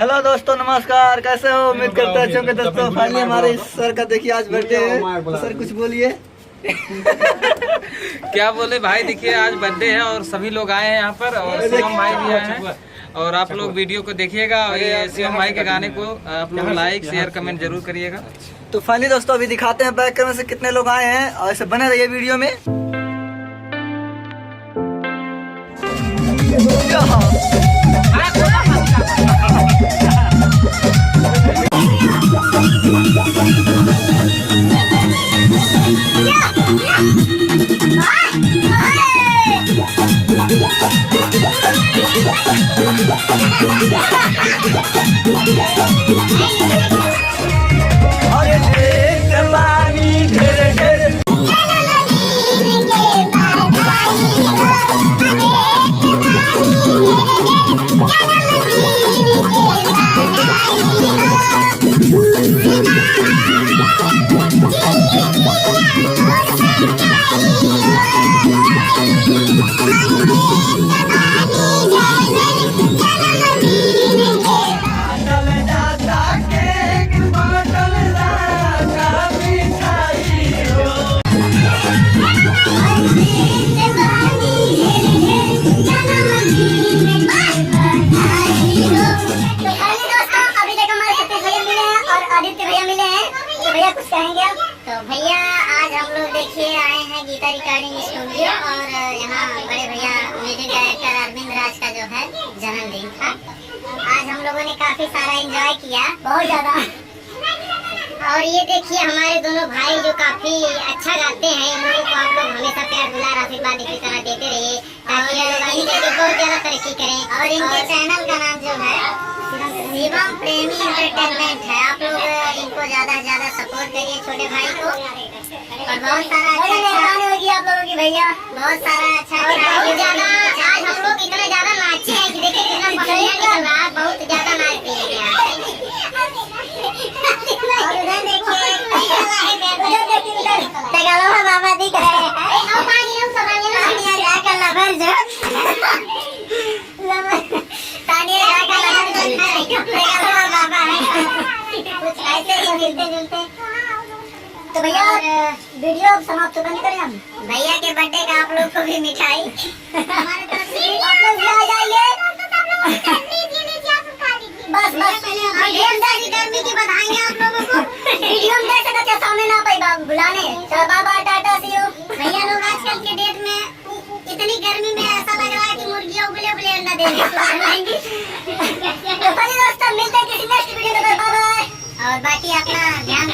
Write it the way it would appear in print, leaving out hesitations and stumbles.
Hello दोस्तों, नमस्कार। कैसे हो? उम्मीद करते हैं अच्छे होंगे दोस्तों। फाइनली हमारे सर का देखिए आज बर्थडे है। तो सर कुछ बोलिए। क्या बोले भाई, देखिए आज बर्थडे है और सभी लोग आए हैं यहाँ पर और शिवम भाई भी आए हैं और आप लोग वीडियो को देखिएगा और ये शिवम भाई के गाने को आप लोग लाइक शेयर कमेंट जरूर करिएगा। तो फाइनली दोस्तों अभी दिखाते हैं बैक कैमरे से कितने लोग आए हैं और ऐसे बने रहिए वीडियो में। तो भैया आज हम लोग देखिए आए हैं गीता रिकॉर्डिंग स्टूडियो और यहाँ बड़े भैया म्यूजिक डायरेक्टर अरविंद राज का जो है जन्मदिन था। आज हम लोगों ने काफी सारा एंजॉय किया, बहुत ज्यादा। और ये देखिए हमारे दोनों भाई जो काफी अच्छा गाते हैं, इन लोगों को आप लोग हमेशा प्यार दुलार आशीर्वाद इसी तरह देते रहिए ताकि ये लोग आगे चल के बहुत ज्यादा तरक्की करें। और इनके चैनल का नाम जो है शिवम प्रेमी एंटरटेनमेंट है। आप लोग इनको ज्यादा से ज्यादा सपोर्ट करिए छोटे भाई को और बहुत सारा अच्छा होगी आप लोगों की भैया, बहुत सारा अच्छा आज हम लोग इतने ज्यादा नाचे हैं कि देखिए कितना बढ़िया निकल रहा है, बहुत ज्यादा नाच दिए बाबा दिख रहे हैं। तो भैया वीडियो समाप्त करने करें हम। भैया के बर्थडे का आप लोग को भी मिठाई हमारे तरफ से आप लोग आ जाइए। बस गर्मी की बधाई आप लोगों को। वीडियो में देख सकते सामने ना पाई बुलाने। चलो बाबा टाटा सी यू। भैया लोग आजकल के डेट में इतनी गर्मी में ऐसा लग रहा है कि मुर्गियां उबले उबले अंडा देंगी। तो दोस्तों मिलते हैं किसी नेक्स्ट वीडियो में। Bye bye. और बाकी अपना ध्यान